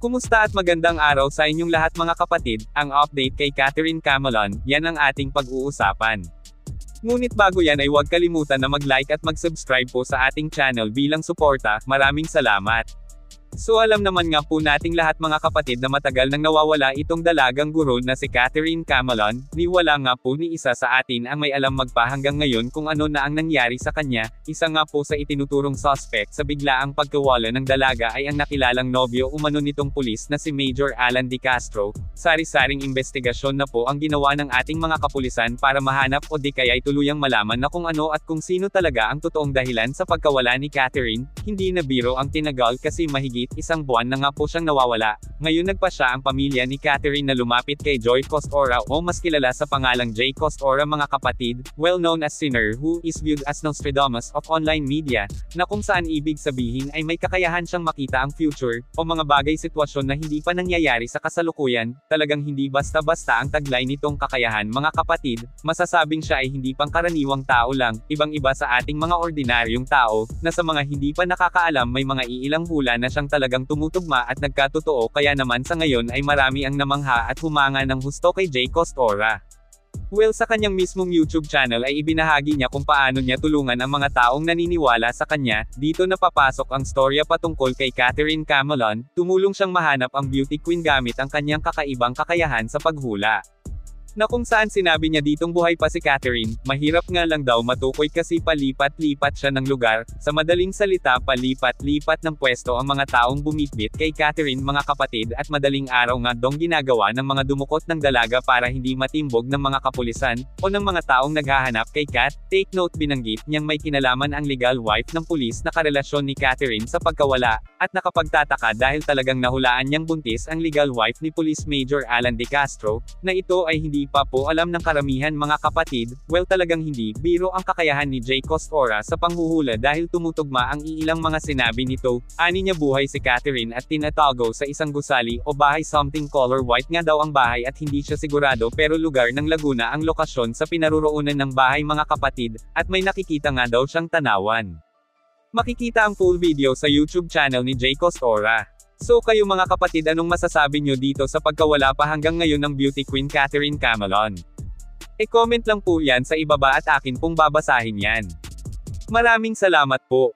Kumusta at magandang araw sa inyong lahat mga kapatid, ang update kay Catherine Camelon, yan ang ating pag-uusapan. Ngunit bago yan ay huwag kalimutan na mag-like at mag-subscribe po sa ating channel bilang suporta, maraming salamat. So alam naman nga po nating lahat mga kapatid na matagal nang nawawala itong dalagang guro na si Catherine Camelon, ni wala nga po ni isa sa atin ang may alam magpa hanggang ngayon kung ano na ang nangyari sa kanya. Isa nga po sa itinuturong suspect sa biglaang pagkawala ng dalaga ay ang nakilalang nobyo umano nitong pulis na si Major Alan De Castro. Sari-saring investigasyon na po ang ginawa ng ating mga kapulisan para mahanap o di kaya'y tuluyang malaman na kung ano at kung sino talaga ang totoong dahilan sa pagkawala ni Catherine. Hindi na biro ang tinagal kasi mahigit isang buwan na nga po siyang nawawala. Ngayon nagpasya ang pamilya ni Catherine na lumapit kay Joy Costora o mas kilala sa pangalang Jay Costora mga kapatid, well known as sinner who is viewed as Nostradamus of online media, na kung saan ibig sabihin ay may kakayahan siyang makita ang future, o mga bagay sitwasyon na hindi pa nangyayari sa kasalukuyan. Talagang hindi basta-basta ang taglay nitong kakayahan mga kapatid, masasabing siya ay hindi pangkaraniwang tao lang, ibang-iba sa ating mga ordinaryong tao, na sa mga hindi pa nakakaalam may mga iilang hula na siyang talagang tumutugma at nagkatotoo kaya naman sa ngayon ay marami ang namangha at humanga ng husto kay Jay Costora. Well sa kanyang mismong YouTube channel ay ibinahagi niya kung paano niya tulungan ang mga taong naniniwala sa kanya. Dito na papasok ang storya patungkol kay Catherine Camelon, tumulong siyang mahanap ang beauty queen gamit ang kanyang kakaibang kakayahan sa paghula. Na kung saan sinabi niya ditong buhay pa si Catherine, mahirap nga lang daw matukoy kasi palipat-lipat siya ng lugar, sa madaling salita palipat-lipat ng pwesto ang mga taong bumitbit kay Catherine mga kapatid at madaling araw nga dong ginagawa ng mga dumukot ng dalaga para hindi matimbog ng mga kapulisan, o ng mga taong naghahanap kay Cat. Take note binanggit niyang may kinalaman ang legal wife ng pulis na karelasyon ni Catherine sa pagkawala, at nakapagtataka dahil talagang nahulaan niyang buntis ang legal wife ni Police Major Alan De Castro, na ito ay hindi pa po alam ng karamihan mga kapatid. Well talagang hindi biro ang kakayahan ni Jay Costora sa panghuhula dahil tumutugma ang iilang mga sinabi nito. Ani niya buhay si Catherine at tinatago sa isang gusali o bahay, something color white nga daw ang bahay at hindi siya sigurado pero lugar ng Laguna ang lokasyon sa pinaruroonan ng bahay mga kapatid, at may nakikita nga daw siyang tanawan. Makikita ang full video sa YouTube channel ni Jay Costora. So kayo mga kapatid, anong masasabi nyo dito sa pagkawala pa hanggang ngayon ng beauty queen Catherine Camelon? E-comment lang po yan sa ibaba at akin pong babasahin yan. Maraming salamat po.